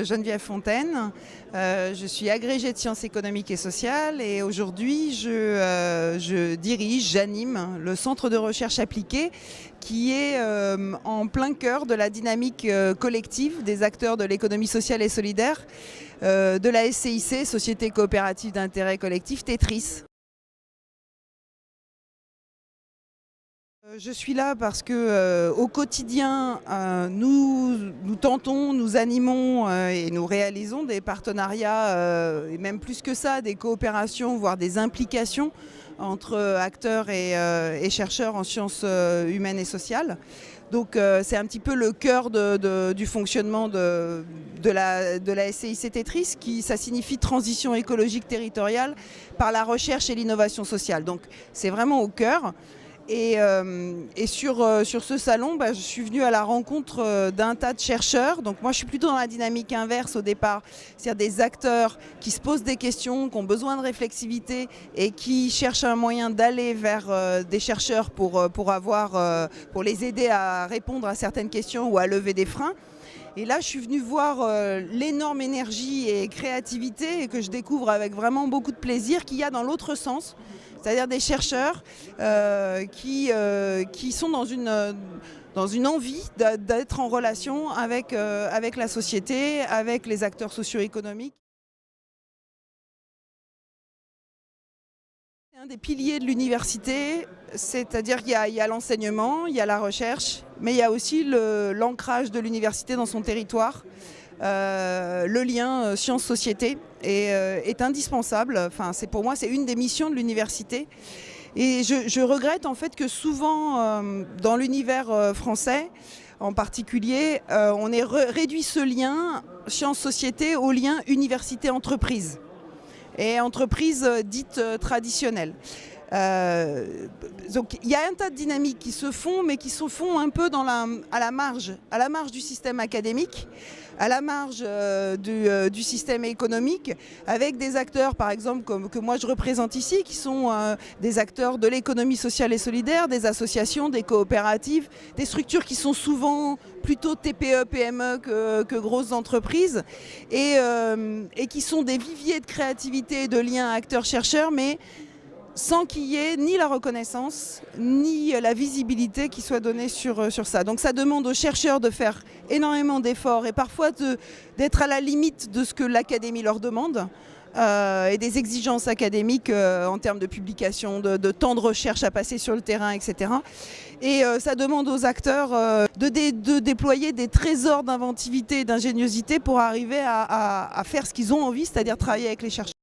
Geneviève Fontaine, je suis agrégée de sciences économiques et sociales et aujourd'hui j'anime le centre de recherche appliquée qui est en plein cœur de la dynamique collective des acteurs de l'économie sociale et solidaire de la SCIC, Société coopérative d'intérêt collectif Tetris. Je suis là parce que au quotidien, nous tentons, nous animons et nous réalisons des partenariats et même plus que ça, des coopérations, voire des implications entre acteurs et chercheurs en sciences humaines et sociales. Donc c'est un petit peu le cœur du fonctionnement de la SCIC Tetris, ça signifie transition écologique territoriale par la recherche et l'innovation sociale. Donc c'est vraiment au cœur. Et sur ce salon, je suis venue à la rencontre d'un tas de chercheurs. Donc moi, je suis plutôt dans la dynamique inverse au départ, c'est-à-dire des acteurs qui se posent des questions, qui ont besoin de réflexivité et qui cherchent un moyen d'aller vers des chercheurs pour les aider à répondre à certaines questions ou à lever des freins. Et là, je suis venue voir l'énorme énergie et créativité et que je découvre avec vraiment beaucoup de plaisir qu'il y a dans l'autre sens. C'est-à-dire des chercheurs qui sont dans une envie d'être en relation avec la société, avec les acteurs socio-économiques. C'est un des piliers de l'université, c'est-à-dire qu'il y a l'enseignement, il y a la recherche, mais il y a aussi l'ancrage de l'université dans son territoire. Le lien science-société est indispensable. Enfin, pour moi, c'est une des missions de l'université. Et je regrette en fait que souvent, dans l'univers français en particulier, on ait réduit ce lien science-société au lien université-entreprise et entreprise dite traditionnelle. Donc il y a un tas de dynamiques qui se font, mais qui se font un peu à la marge du système académique, à la marge du système économique, avec des acteurs, par exemple, que moi je représente ici, qui sont des acteurs de l'économie sociale et solidaire, des associations, des coopératives, des structures qui sont souvent plutôt TPE, PME que grosses entreprises, et qui sont des viviers de créativité et de liens acteurs-chercheurs, mais sans qu'il y ait ni la reconnaissance, ni la visibilité qui soit donnée sur ça. Donc ça demande aux chercheurs de faire énormément d'efforts et parfois d'être à la limite de ce que l'académie leur demande et des exigences académiques en termes de publication, de temps de recherche à passer sur le terrain, etc. Et ça demande aux acteurs de déployer des trésors d'inventivité et d'ingéniosité pour arriver à faire ce qu'ils ont envie, c'est-à-dire travailler avec les chercheurs.